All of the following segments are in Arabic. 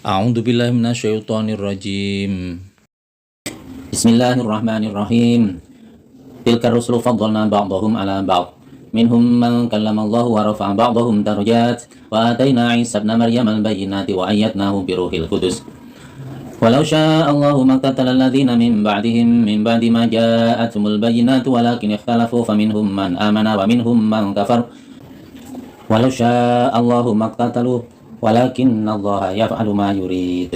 A'udzu billahi minasyaitonir rajim. Bismillahirrahmanirrahim. Tilkar rusulu faddalna ba'dahum 'ala ba'd. Minhum man kallama Allah wa rafa'a ba'dahum darajat wa ataina 'Isa ibna Maryam al-bayyinati wa ayyadnahu bi ruhil qudus. Walau syaa Allahu maqtatala alladziina min ba'dihim min ba'di ma ja'athumul bayyinatu walakin ikhtalafu faminhum man amana wa minhum man kafar. Walau syaa Allahu maqtatalu walakinna Allaha yaf'alu ma yurid.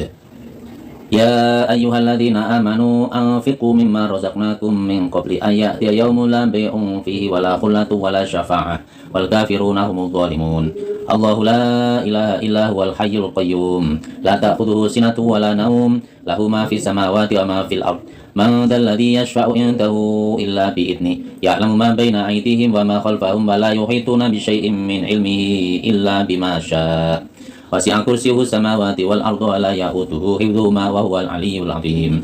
Ya ayyuhalladzina amanu anfiqu mimma razaqnakum min qabli an ya'tiya yawmun la bay'un fihi wala khullatun wala syafa'ah wal kafiruna humudz zalimun. Allahu la ilaha illa huwal hayyul qayyum la ta'khudhuhu sinatun wala naum lahu ma fis samawati wa ma fil ard. Man dzal ladzi yashfa'u 'indahu illa bi idzni ya'lamu ma baina aydihim wa ma khalfahum wa la yuhituna bi syai'in min ilmihi illa bima syaa'. Wasi'a kursiyyuhu samawati wal arda wa la ya'uduhu hifdhuhuma wa huwal 'aliyyul 'azim.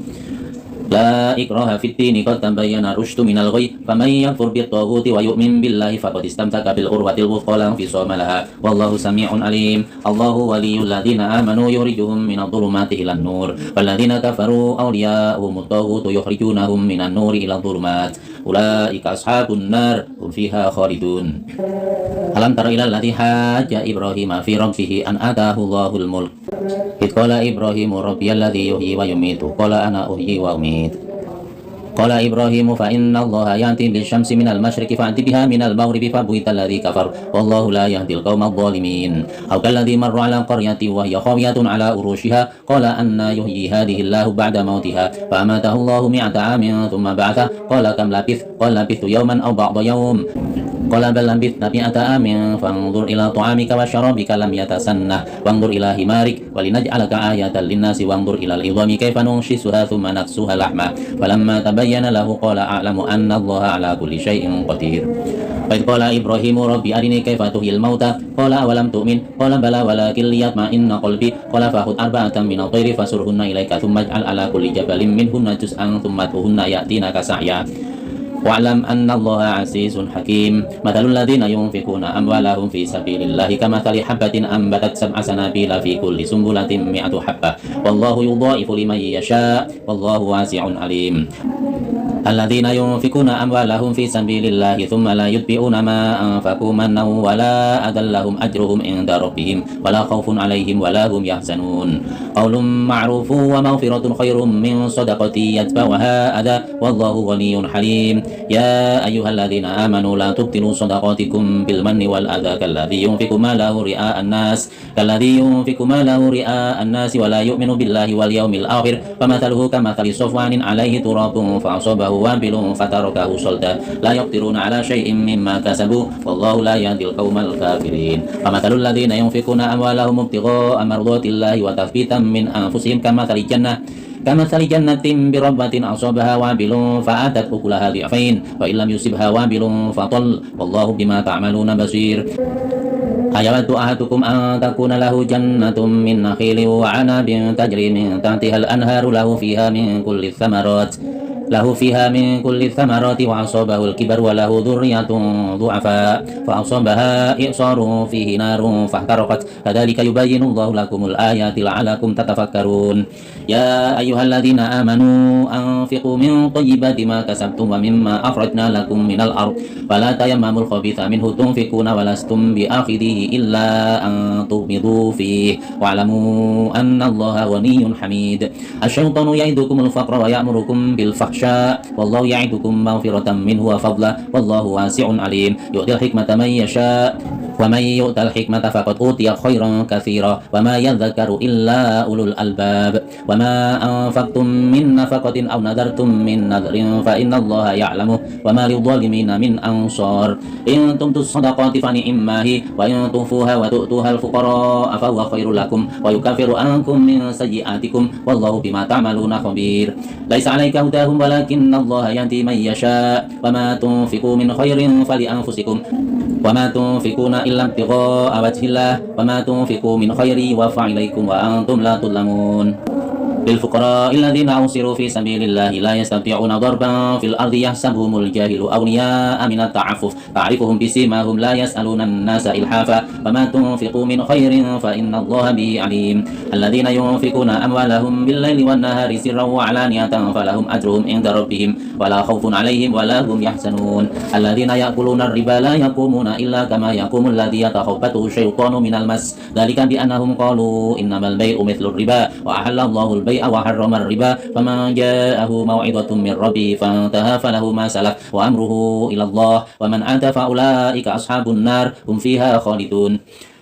La ikraha fid dini qad tabayyana rusydu minal ghayy faman yakfur bit taghuti wa yu'min billahi faqad istamsaka bil urwatil wuthqa la infisama laha wallahu samii'un 'alim. Allahu waliyyul ladzina amanu yukhrijuhum minadh dhulumati ilan nur wal ladzina kafaru awliya'uhumut taghutu yukhrijunahum minan nuri iladh dhulumat ulaika ashabun nar hum fiha khalidun. Alam tara ilal ladzi hajja Ibrahima fi rabbih an ataahu Allahul mulk. Idh qala Ibrahimu rabbiyalladzi yuhyi wa yumiitu qala ana uhyi wa umiit. Qala Ibrahimu fa inna Allaha ya'ti bisyamsi minal masyriqi fa'ti biha minal maghribi fa buhital ladzi kafar wallahu la yahdil qaumadh dhalimin. Aw kalladzi marra 'ala qaryati wa hiya khawiyatun 'ala urushiha qala anna yuhyi hadhihi Allahu ba'da mautiha fa amatahu Allahu mi'ata 'amin thumma ba'atha qala kam labith qala labithtu yawman aw ba'da yawm qala bal labithta mi'ata 'amin fanzur ila ta'amika wa syarabika lam yatasannah wanzur ila himarik walinaj'alaka ayatan lin-nasi wanzur ila al-'idhami kayfa nunshisuha thumma naksuha lahma falamma tabayyana lahu qala a'lamu anna Allaha 'ala kulli syai'in qadir. Fa qala Ibrahimu rabbi arini kayfa tuhyil mauta qala awalam tu'min qala bala walakin liyatma'inna qalbi qala fakhudh arba'atan min at-tayri fasurhunna ilayka thumma ij'al 'ala kulli jabalin minhunna juz'an thumma tuhunna ya'tinaka sa'ya. Wa'lam anna Allaha 'azizun hakim. Mathalul ladzina yunfiquna amwalahum fi sabilillahi kamathali habatin ambatat sab'a sanabila fi kulli sumbulatin mi'atu habbah wallahu yudha'ifu liman yasha' wallahu wasi'un 'alim. Alladzina yunfikuna amwalahum fi sabilillahi thumma la yutbi'una ma anfaqu mannan wa la adallahum ajruhum 'inda rabbihim wa la khaufun 'alaihim wa la hum yahzanun. Qaulun ma'rufun wa maghfiratun khairum min shadaqati yatba'uha adha wallahu ghaniyyun halim. Ya ayyuhalladzina amanu la tubtilu shadaqatikum bil manni wal adha kalladzi yunfiqu malahu ri'a'an nas wa la yu'minu billahi wal yawmil akhir famathaluhu kamathali safwanin 'alaihi turabun fa'asabahu wabilun fatarakahu salda la yaqdiruna 'ala syai'in mimma kasabu wallahu la yahdil qaumal kafirin. Famathalul ladzina yunfiquna amwalahum ibtigha'a mardatillahi wa tathbitan min anfusihim kamathali jannatin birabbatin asabaha wabilun fa'atat ukulaha dhi'fain wa illam yusibha wabilun fatal wallahu bima ta'maluna basir. Ayawaddu ahadukum an takuna lahu jannatun min nakhilin wa 'anabin tajri min tahtiha al-anharu lahu fiha min kulli thamarati wa asabahu al-kibar wa lahu dhurriyyatun du'afa fa asabaha i'sarun fihi narun fahtaraqat kadzalika yubayyinu Allahu lakumul ayati la'allakum tatafakkarun. Ya ayyuhalladzina amanu anfiqu min thayyibati ma kasabtum wa mimma akhrajna lakum minal ard wa la tayammamul khabitha minhu tunfiquna wa lastum bi'akhidhihi illa an tughmidu fihi wa'lamu anna Allaha ghaniyyun hamid. Asy-syaitanu ya'idukumul faqra wa ya'murukum bil fahsya wallahu ya'idukum maghfiratan minhu wa fadla wallahu wasi'un 'alim. Yu'til hikmata man yasha wa man yu'tal hikmata faqad utiya khairan katsira wa ma yadhakkaru illa ulul albab. Wa ma anfaqtum min nafaqatin aw nadartum min nadrin fa innallaha ya'lamu wa ma lidh-dhalimina min ansar. In tumtus shadaqati fa ni'mahi wa in tufuha wa tu'tuha al-fuqara fa huwa khairul lakum wa yukaffiru ankum min sayyi'atikum wallahu bima ta'maluna khabir. Laisa 'alaika hudahum walakinna Allaha yahdi man yasha wa ma tunfiqu min khairin fali anfusikum wa ma tunfiquna illa ibtigha'a wajhillah wa ma tunfiqu min khairi wa fa'ilaikum wa antum la tudlamun. للفقراء الذين أوصروا في سبيل الله لا يستطيعون ضربا في الأرض يحسبهم الجاهل أغنياء من التعفف تعرفهم بسيماهم لا يسألون الناس إلحافا وما تنفقوا من خير فإن الله به عليم الذين ينفقون أموالهم بالليل والنهار سرا وعلانية فلهم أجرهم عند ربهم ولا خوف عليهم ولا هم يحزنون الذين يأكلون الربا لا يقومون إلا كما يقوم الذي يتخبطه الشيطان من المس ذلك بأنهم قالوا إنما البيع مثل الربا وأحل الله البيع وحرم الربا فمن جاءه موعظة من ربه فانتهى فله ما سلف وأمره إلى الله ومن عاد فأولئك أصحاب النار هم فيها خالدون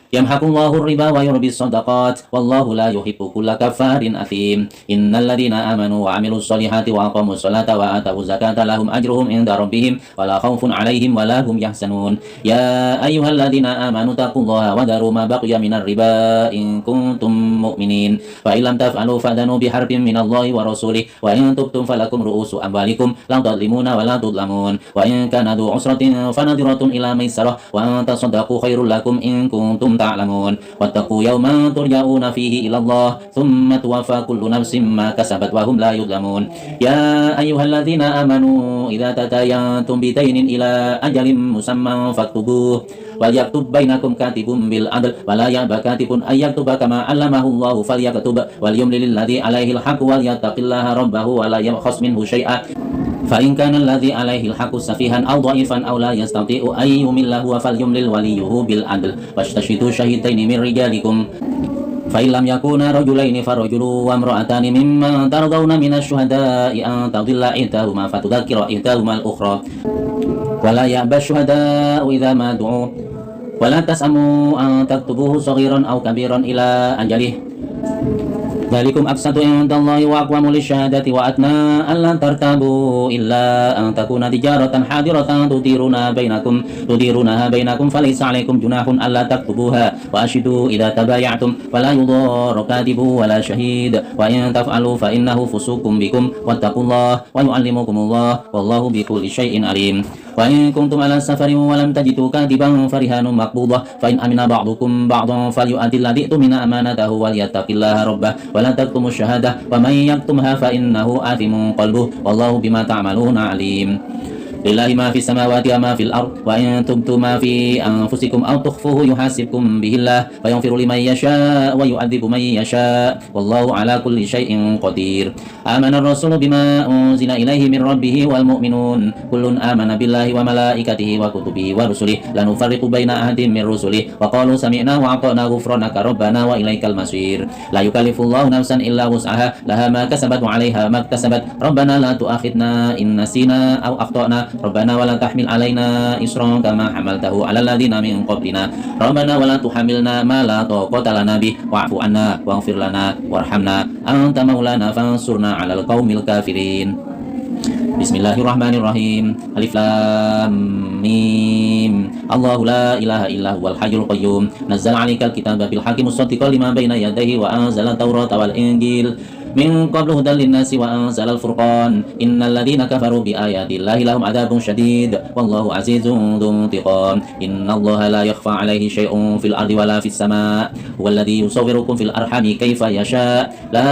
يمحق الله الربا ويربي الصدقات والله لا يحب كل كفار أثيم إن الذين آمنوا وعملوا الصالحات وأقاموا الصلاة وآتوا الزكاة لهم أجرهم عند ربهم ولا خوف عليهم ولا هم يحزنون يا أيها الذين آمنوا اتقوا الله وذروا ما بقي من الربا إن كنتم مؤمنين فإن لم تفعلوا فأذنوا بحرب من الله ورسوله وإن تبتم فلكم رؤوس أموالكم لا تظلمون ولا تظلمون وإن كان ذو عسرة فنظرة إلى ميسرة وأن تصدقوا خير لكم إن كنتم تعلمون واتقوا يوما ترجعون فيه إلى الله ثم توفى كل نفس ما كسبت وهم لا يظلمون يا أيها الذين آمنوا إذا تداينتم بدين إلى أجل مسمى فاكتبوه وليكتب بينكم كاتب بالعدل ولا يأبى كاتب أن يكتب كما علمه الله فليكتب وليملل الذي عليه الحق وليتق الله ربه ولا يبخس منه شيئا فإن كان الذي عليه الحق سفيها أو ضعيفا أو لا يستطيع أن يمل هو فليملل وليه بالعدل واستشهدوا شهيدين من رجالكم فإن لم يكونا رجلين فرجل وامرأتان ممن ترضون من الشهداء أن تضل إحداهما فتذكر إحداهما الأخرى ولا يأبى الشهداء إذا ما دعوا ولا تسأموا أن تكتبوه صغيرا أو كبيرا إلى أجله ذلكم أقسط عند الله وأقوم للشهادة وأدنى ألا ترتابوا إلا أن تكون تجارة حاضرة تديرونها بينكم فليس عليكم جناح ألا تكتبوها وأشهدوا إذا تبايعتم ولا يضار كاتب ولا شهيد وإن تفعلوا فإنه فسوق بكم واتقوا الله ويعلمكم الله والله بكل شيء عليم وإن كنتم على السفر ولم تجدوا كاتبا فرهان مقبوضة فإن أمن بعضكم بعضا فليؤدي الذي اؤتمن أمانته وليتق الله ربه ولا تكتموا الشهادة ومن يكتمها فإنه آثم قلبه والله بما تعملون عليم لله ما في السماوات وما في الأرض وإن تبتوا ما في أنفسكم أو تخفوه يحاسبكم به الله فيغفر لمن يشاء ويعذب من يشاء والله على كل شيء قدير آمن الرسول بما أنزل إليه من ربه والمؤمنون كل آمن بالله وملائكته وكتبه ورسله لا نفرق بين أحد من رسله وقالوا سمعنا وأطعنا غفرانك ربنا وإليك المصير لا يكلف الله نفسا إلا وسعها لها ما كسبت وعليها ما اكتسبت ربنا لا تؤاخذنا إن نسينا أو أخطأنا ربنا ولا تحمل علينا إصرا كما حملته على الذين من قبلنا ربنا ولا تحملنا ما لا طاقة لنا به واعف عنا واغفر لنا وارحمنا أنت مولانا فانصرنا على القوم الكافرين بسم الله الرحمن الرحيم ألف لام ميم الله لا إله إلا هو الحي القيوم نزل عليك الكتاب بالحق مصدقا لما بين يديه وأنزل التوراة والإنجيل من قبل هدى للناس وأنزل الفرقان إن الذين كفروا بآيات الله لهم عذاب شديد والله عزيز ذو انتقام إن الله لا يخفى عليه شيء في الأرض ولا في السماء هو الذي يصوركم في الأرحام كيف يشاء لا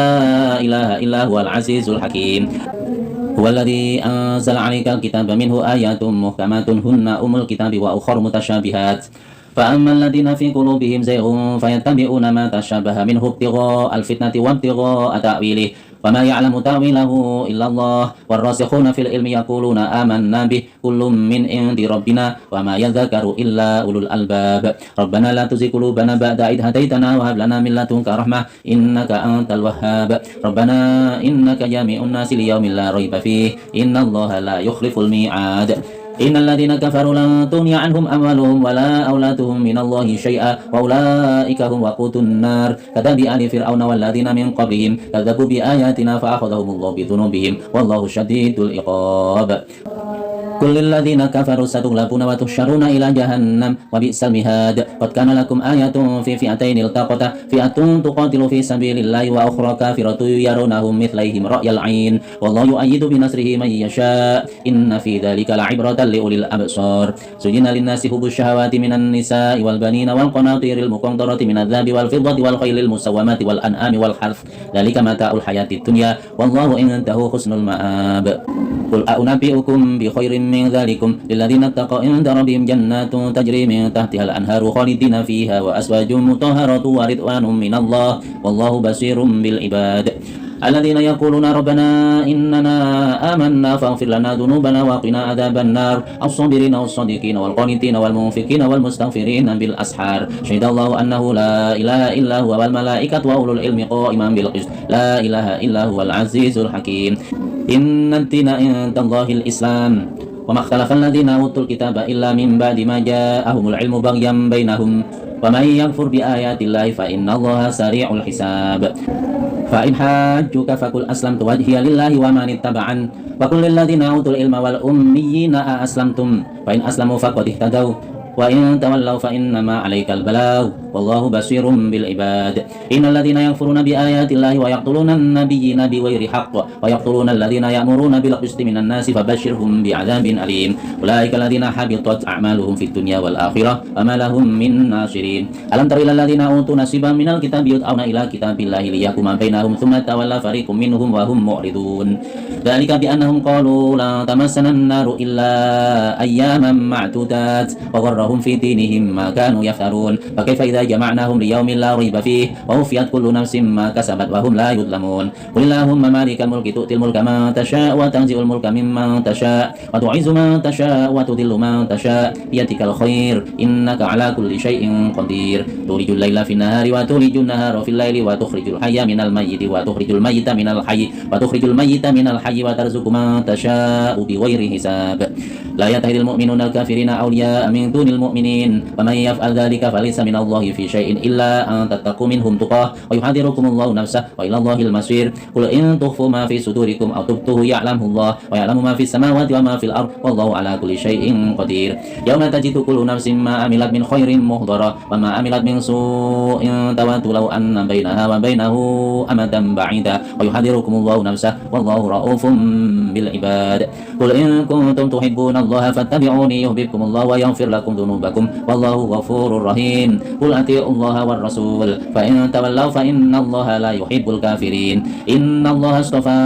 إله إلا هو العزيز الحكيم هو الذي أنزل عليك الكتاب منه آيات محكمات هن أم الكتاب وأخر متشابهات فأما الذين في قلوبهم زيغ فيتبعون ما تشابه منه ابتغاء الفتنة وابتغاء تأويله وما يعلم تأويله إلا الله والراسخون في العلم يقولون آمنا به كل من عند ربنا وما يذكر إلا أولو الألباب ربنا لا تزغ قلوبنا بعد إذ هديتنا وهب لنا من لدنك رحمة إنك أنت الوهاب ربنا إنك جامع الناس ليوم لا ريب فيه إن الله لا يخلف الميعاد إن الذين كفروا لن تغني عنهم أموالهم ولا أولادهم من الله شيئا وأولئك هم وقود النار كدأب آل فرعون والذين من قبلهم كذبوا بآياتنا فأخذهم الله بذنوبهم والله شديد العقاب قل للذين كفروا ستغلبون وتحشرون إلى جهنم وبئس المهاد قد كان لكم آية في فئتين التقتا فئة تقاتل في سبيل الله وأخرى كافرة يرونهم مثليهم رأي العين والله يؤيد بنصره من يشاء إن في ذلك لعبرة لأولي الأبصار زين للناس حب الشهوات من النساء والبنين والقناطير المقنطرة من الذهب والفضة والخيل المسومة والأنعام والحرث ذلك متاع الحياة الدنيا والله عنده حسن المآب قل أنبئكم بخير من ذلكم للذين اتقوا عند ربهم جنات تجري من تحتها الأنهار خالدين فيها وأزواج مطهرة ورضوان من الله والله بصير بالعباد الذين يقولون ربنا إننا آمنا فاغفر لنا ذنوبنا وقنا عذاب النار الصابرين والصادقين والقانتين والمنفقين والمستغفرين بالأسحار شهد الله أنه لا إله إلا هو والملائكة وأولو العلم قائما بالقسط لا إله إلا هو العزيز الحكيم إن الدين عند الله الإسلام وما اختلف الذين أوتوا الكتاب إلا من بعد ما جاءهم العلم بغيا بينهم ومن يكفر بآيات الله فإن الله سريع الحساب فإن حاجوك فقل أسلمت وجهي لله ومن اتبعني وقل للذين أوتوا العلم والأميين أأسلمتم فإن أسلموا فقد اهتدوا وإن تولوا فإنما عليك البلاغ والله بصير بالعباد إن الذين يكفرون بآيات الله ويقتلون النبيين بغير حق ويقتلون الذين يأمرون بالقسط من الناس فبشرهم بعذاب أليم أولئك الذين حبطت أعمالهم في الدنيا والآخرة وما لهم من ناصرين ألم تر إلى الذين أوتوا نصيبا من الكتاب يدعون إلى كتاب الله ليحكم بينهم ثم تولى فريق منهم وهم معرضون ذلك بأنهم قالوا لا تمسنا النار إلا أياما معدودات وغرهم في دينهم ما كانوا يفترون فكيف إذا جمعناهم ليوم لا ريب فيه ووفيت كل نفس ما كسبت وهم لا يظلمون قل اللهم مالك الملك تؤتي الملك من تشاء وتنزع الملك ممن تشاء وتعز من تشاء وتذل من تشاء بيدك الخير إنك على كل شيء قدير تولج الليل في النهار وتولج النهار في الليل وتخرج الحي من الميت وتخرج الميت من الحي وتخرج الميت من الحي وترزق من تشاء بغير حساب لا يتخذ المؤمنون الكافرين أولياء من دون المؤمنين ومن يفعل ذلك فليس من الله في شيء إلا أن تتقوا منهم تقاه ويحذركم الله نفسه وإلى الله المصير قل إن تخفوا ما في صدوركم أو تبدوه يعلمه الله ويعلم ما في السماوات وما في الأرض والله على كل شيء قدير يوم تجد كل نفس ما عملت من خير محضرا وما عملت من سوء تود لو أن بينها وبينه أمدا بعيدا ويحذركم الله نفسه والله رؤوف بالعباد قل إن كنتم تحبون الله فاتبعوني يحببكم الله ويغفر لكم ذنوبكم والله غفور رحيم قل أطيعوا الله والرسول فإن تولوا فإن الله لا يحب الكافرين إن الله اصطفى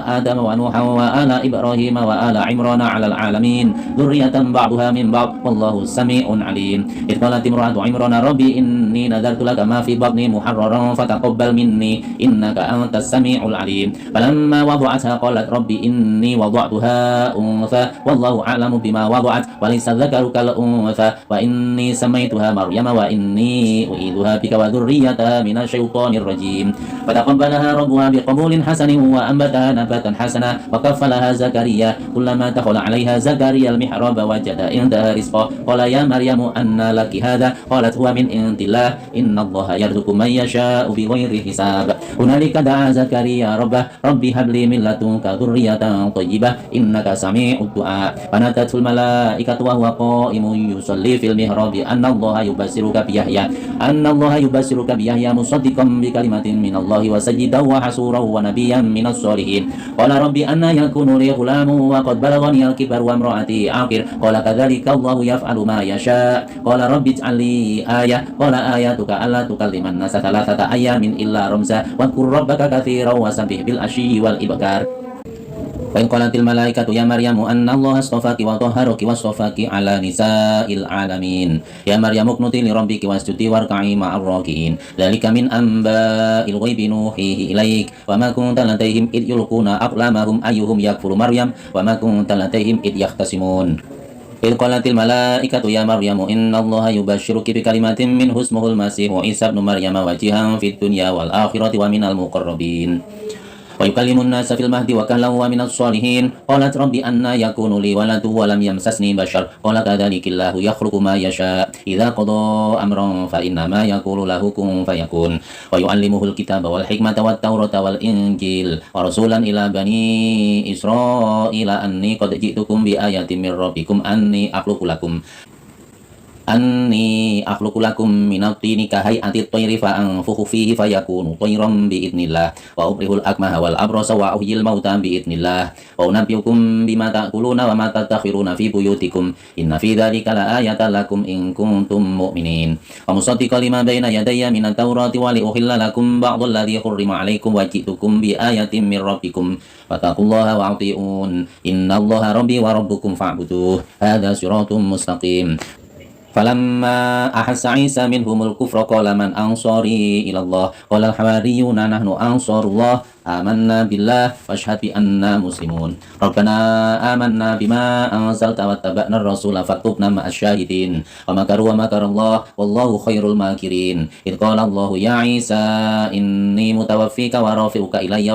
آدم ونوحا وآل إبراهيم وآل عمران على العالمين ذرية بعضها من بعض والله سميع عليم إذ قالت امرأة عمران ربي إني نذرت لك ما في بطني محررا فتقبل مني إنك أنت السميع العليم فلما وضعتها قالت ربي إني وضعتها أنثى والله أعلم بما وضعت وليس الذكر كالأنثى وإني سميتها مريم وإني أعيذها بك وذريتها من الشيطان الرجيم فتقبلها ربها بقبول حسن وأنبتها نباتا حسنا وكفلها زكريا كلما دخل عليها زكريا المحراب وجد عندها رزقا قال يا مريم أن لك هذا قالت هو من عند الله إن الله يرزق من يشاء بغير حساب هنالك دعا زكريا ربه ربي هب لي من لدنك ذرية طيبة إنك سميع الدعاء فنادته الملائكة وهو قائم يصلي في المحراب أن الله يبشرك بيحيى مصدقا بكلمة من الله وسيدا وحسورا ونبيا من الصالحين قال ربي أن يكون لي غلام وقد بلغني الكبر وامرأتي عاقر قال كذلك الله يفعل ما يشاء قال ربي اجعل لي آية قال آياتك ألا تكلم الناس 3 أيام إلا رمزا واذكر ربك كثيرا وسبح بالعشي والإبكار وإن قالت الملائكة يا مريم أن الله اصطفاك وطهرك واصطفاك على نساء العالمين يا مريم اقنتي لربك واسجدي واركعي مع الراكعين ذلك من أنباء الغيب نوحيه إليك وما كنت لديهم إذ يلقون أقلامهم أيهم يكفر مريم وما كنت لديهم إذ يختصمون إذ قالت الملائكة يا مريم إن الله يبشرك بكلمة منه اسمه المسيح عيسى ابن مريم وجيها في الدنيا والآخرة ومن المقربين ويكلم الناس في المهد وكهلا ومن الصالحين قالت رب أنى يكون لي ولد ولم يمسسني بشر قال كذلك الله يخلق ما يشاء إذا قضى أمرا فإنما يقول له كن فيكون ويعلمه الكتاب والحكمة والتوراة والإنجيل ورسولا إلى بني إسرائيل أني قد جئتكم بآية من ربكم أني أخلق لكم من الطين كهيئة الطير فأنفخ فيه فيكون طيرا بإذن الله وأبرئ الأكمه والأبرص وأحيي الموتى بإذن الله وأنبئكم بما تأكلون وما تدخرون في بيوتكم إن في ذلك لآية لكم إن كنتم مؤمنين ومصدقا لما بين يدي من التوراة ولأحل لكم بعض الذي حرم عليكم وجئتكم بآية من ربكم فاتقوا الله وأطيعون إن الله ربي وربكم فاعبدوه هذا صراط مستقيم فلما أحس عيسى منهم الكفر قال من أنصاري إلى الله قال الحواريون نحن أنصار الله آمنا بالله واشهد بأننا مسلمون ربنا آمنا بما أنزلت واتبعنا الرسول فاكتبنا مع الشاهدين ومكروا ومكر الله والله خير الماكرين إذ قال الله يا عيسى إني متوفيك ورافعك إلي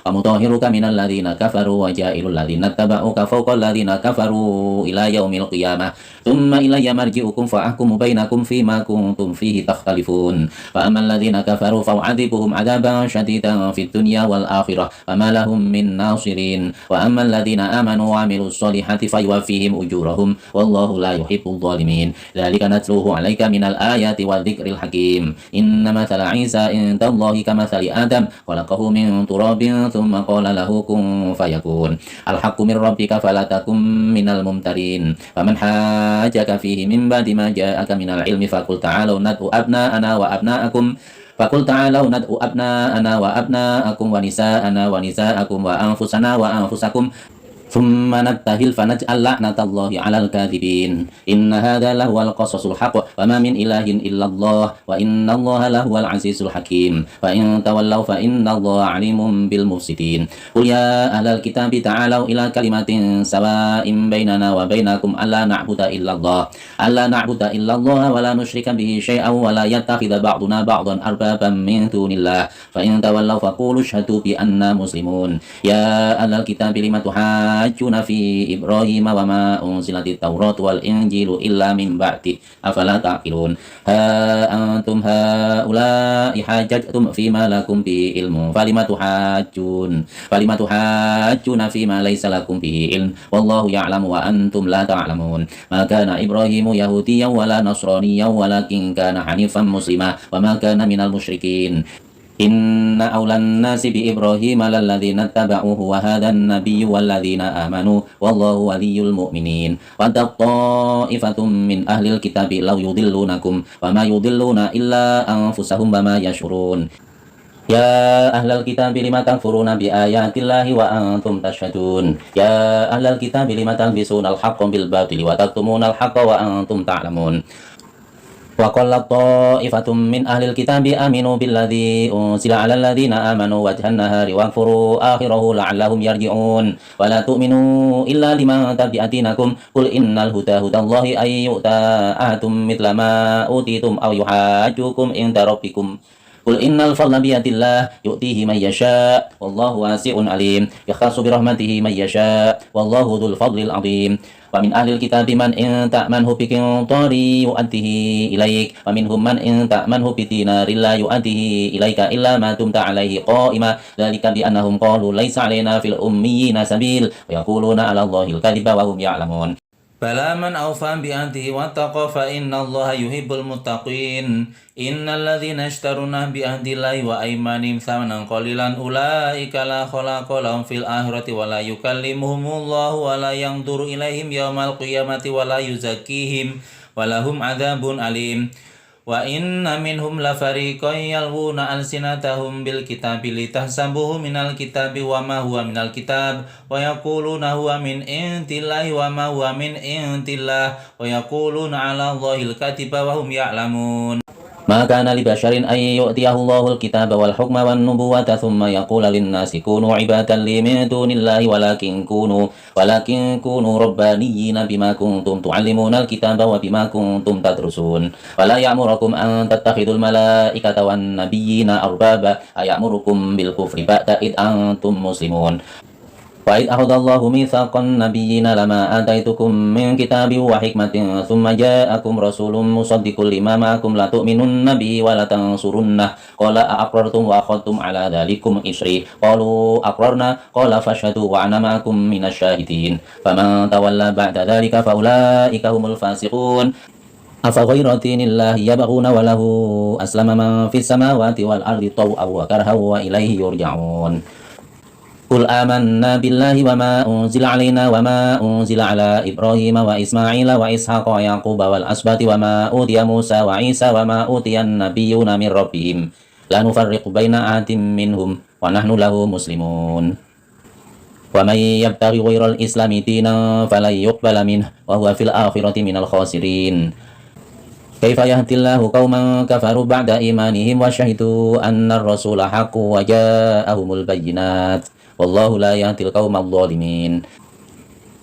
ومطهرك من الذين كفروا وجائل الذين اتبعوك فوق الذين كفروا إلى يوم القيامة ثم إلي مرجعكم فأحكم بينكم فيما كنتم فيه تختلفون فأما الذين كفروا فأعذبهم عذابا شديدا في الدنيا والآخرة وما لهم من ناصرين وأما الذين آمنوا وعملوا الصالحات فيوفيهم أجورهم والله لا يحب الظالمين ذلك نتلوه عليك من الآيات والذكر الحكيم إن مثل عيسى عند الله كمثل آدم خلقه من تراب ثم قال له كن فيكون الحق من ربك فلا تكن من الممترين فمن حاجك فيه من بعد ما جاءك من العلم فقل تعالوا ندعو أبناءنا وأبناءكم ونساءنا ونساءكم وأنفسنا وأنفسكم ثم نبتهل فنجعل لعنة الله على الكاذبين إن هذا لهو القصص الحق وما من إله إلا الله وإن الله لهو العزيز الحكيم فإن تولوا فإن الله عليم بالمفسدين قل يا أهل الكتاب تعالوا إلى كلمة سواء بيننا وبينكم ألا نعبد إلا الله ولا نشرك به شيئا ولا يتخذ بعضنا بعضا أربابا من دون الله فإن تولوا فقولوا اشهدوا بأننا مسلمون يا أهل الكتاب لم تحاجون في إبراهيم وما أنزلت التوراة والإنجيل إلا من بعده أفلا تعقلون ها أنتم هؤلاء حاججتم فيما لكم به علم فلم تحاجون فيما ليس لكم به علم والله يعلم وأنتم لا تعلمون ما كان إبراهيم يهوديا ولا نصرانيا ولكن كان حنيفا مسلما وما كان من المشركين إن أولى الناس بإبراهيم للذين اتبعوه وهذا النبي والذين آمنوا والله ولي المؤمنين ود طائفة من أهل الكتاب لو يضلونكم وما يضلون إلا أنفسهم وما يشعرون يا أهل الكتاب لم تكفرون بآيات الله وأنتم تشهدون يا أهل الكتاب لم تلبسون الحق بالباطل وتكتمون الحق وأنتم تعلمون وقال طائفة من أهل الكتاب آمنوا بالذي أنزل على الذين آمنوا وجه النهار واكفروا آخره لعلهم يرجعون ولا تؤمنوا إلا لمن تبع دينكم قل إن الهدى هدى الله أن يؤتى أحد مثل ما أوتيتم أو يحاجوكم عند ربكم قل إن الفضل بيد الله يؤتيه من يشاء والله واسع عليم يختص برحمته من يشاء والله ذو الفضل العظيم ومن أهل الكتاب من إن تأمنه بقنطار يؤديه إليك ومنهم من إن تأمنه بدينار لا يؤديه إليك إلا ما دمت عليه قائما ذلك بأنهم قالوا ليس علينا في الأميين سبيل ويقولون على الله الكذب وهم يعلمون بلى من أوفى بعهده واتقى فإن الله يحب المتقين إن الذين اشترون بعهد الله وأيمانهم ثمنا قليلا أولئك لا خلاق لهم في الآخرة ولا يكلمهم الله ولا ينظر إليهم يوم القيامة ولا يزكيهم ولهم عذاب أليم وإن منهم لفريقا يلوون ألسنتهم بالكتاب لتحسبوه من الكتاب وما هو من الكتاب ويقولون هو من عند الله وما هو من عند الله ويقولون على الله الكذب وهم يعلمون ما كان لبشر أن يؤتيه الله الكتاب والحكم والنبوة ثم يقول للناس كونوا عبادا لي من دون الله ولكن كونوا ربانيين بما كنتم تعلمون الكتاب وبما كنتم تدرسون ولا يأمركم أن تتخذوا الملائكة والنبيين أربابا أيأمركم بالكفر بعد إذ أنتم مسلمون وإذ أخذ الله ميثاق النبيين لما آتيتكم من كتاب وحكمة ثم جاءكم رسول مصدق لما معكم لتؤمنن به ولتنصرنه قال أأقررتم وأخذتم على ذلكم إصري قالوا أقررنا قال فاشهدوا وأنا معكم من الشاهدين فمن تولى بعد ذلك فأولئك هم الفاسقون أفغير دين الله يبغون وله أسلم من في السماوات والأرض طوعا وكرها وإليه يرجعون قل آمنا بالله وما أنزل علينا وما أنزل على إبراهيم وإسماعيل وإسحاق ويعقوب والأسباط وما أوتي موسى وعيسى وما أوتي النبيون من ربهم لا نفرق بين أحد منهم ونحن له مسلمون ومن يبتغي غير الإسلام دينا فلن يقبل منه وهو في الآخرة من الخاسرين كيف يهدي الله قوما كفروا بعد إيمانهم وشهدوا أن الرسول حق وجاءهم البينات والله لا يهدي القوم الظالمين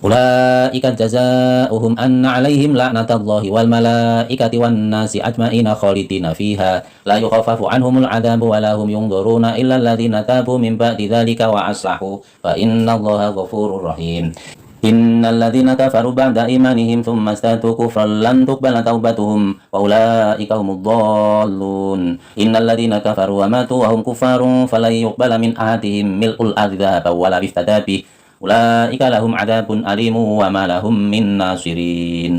أولئك جزاؤهم أن عليهم لعنة الله والملائكة والناس أجمعين خالدين فيها لا يخفف عنهم العذاب ولا هم ينظرون إلا الذين تابوا من بعد ذلك وأصلحوا فإن الله غفور رحيم إن الذين كفروا بعد إيمانهم ثم ازدادوا كفرا لن تقبل توبتهم وأولئك هم الضالون إن الذين كفروا وماتوا وهم كفار فلن يقبل من أحدهم ملء الأرض ذهبا ولا افتدى به أولئك لهم عذاب أليم وما لهم من ناصرين